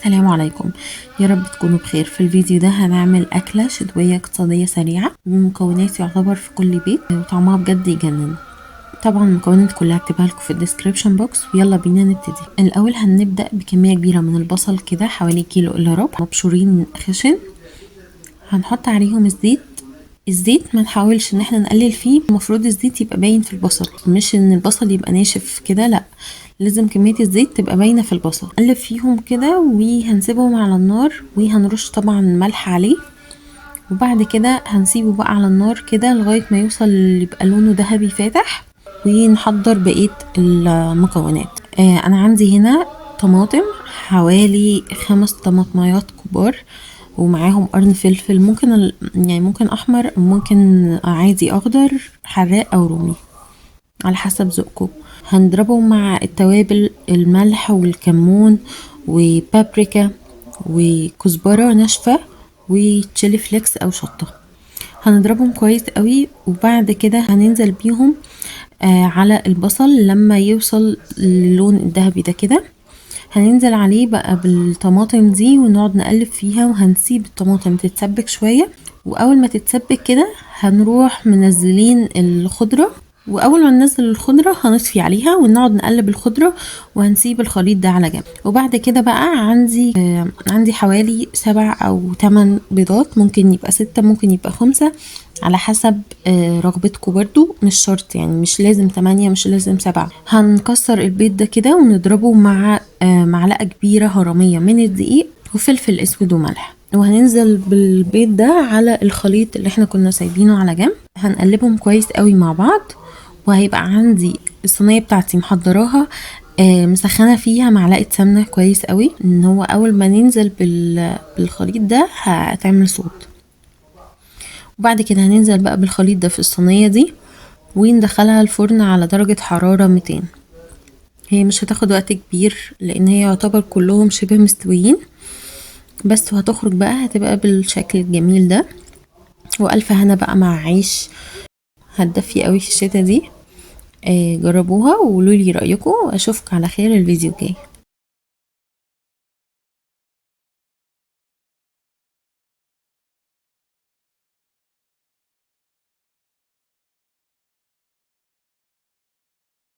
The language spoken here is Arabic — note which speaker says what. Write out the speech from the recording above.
Speaker 1: السلام عليكم. يا رب تكونوا بخير. في الفيديو ده هنعمل أكلة شتوية اقتصادية سريعة بمكونات يعتبر في كل بيت وطعمها بجد يجنن. طبعا المكونات كلها هكتبها لكم في الديسكريبشن بوكس، ويلا بينا نبتدي. الاول هنبدا بكميه كبيره من البصل، كده حوالي كيلو الا ربع، مبشورين خشن. هنحط عليهم الزيت ما نحاولش ان احنا نقلل فيه، المفروض الزيت يبقى باين في البصل، مش ان البصل يبقى ناشف كده، لا، لازم كمية الزيت تبقى باينة في البصل. نقلب فيهم كده وهنسيبهم على النار، وهنرش طبعا ملح عليه، وبعد كده هنسيبه بقى على النار كده لغاية ما يوصل يبقى لونه ذهبي فاتح، ونحضر بقية المكونات. انا عندي هنا طماطم، حوالي 5 طماطميات كبار، ومعاهم قرن فلفل، ممكن يعني ممكن احمر، ممكن عادي اخضر، حراق او رومي على حسب ذوقكم. هنضربهم مع التوابل، الملح والكمون وبابريكا وكزبرة ناشفة وتشيلي فليكس او شطة. هنضربهم كويس قوي، وبعد كده هننزل بيهم على البصل لما يوصل للون الذهبي ده كده. هننزل عليه بقى بالطماطم دي ونقعد نقلب فيها، وهنسيب الطماطم تتسبك شوية، واول ما تتسبك كده هنروح منزلين الخضرة، واول ما ننزل الخضرة هنطفي عليها ونقعد نقلب الخضرة، وهنسيب الخليط ده على جنب. وبعد كده بقى عندي حوالي 7 أو 8 بيضات، ممكن يبقى 6 ممكن يبقى 5 على حسب رغبتكم برضو، مش شرط يعني، مش لازم 8 مش لازم 7. هنكسر البيض ده كده ونضربه مع معلقة كبيرة هرمية من الدقيق وفلفل اسود وملح، وهننزل بالبيض ده على الخليط اللي احنا كنا سايبينه على جنب. هنقلبهم كويس قوي مع بعض، وهيبقى عندي الصينية بتاعتي محضراها، مسخنة فيها معلقة سمنة كويس قوي، ان هو اول ما ننزل بالخليط ده هتعمل صوت. وبعد كده هننزل بقى بالخليط ده في الصينية دي، وندخلها الفرن على درجة حرارة 200. هي مش هتاخد وقت كبير لان هي يعتبر كلهم شبه مستويين بس، وهتخرج بقى هتبقى بالشكل الجميل ده. والف هنا بقى مع عيش، هتدفي قوي في الشتا دي. جربوها وقولوا لي رأيكم، واشوفك على خير الفيديو الجاي.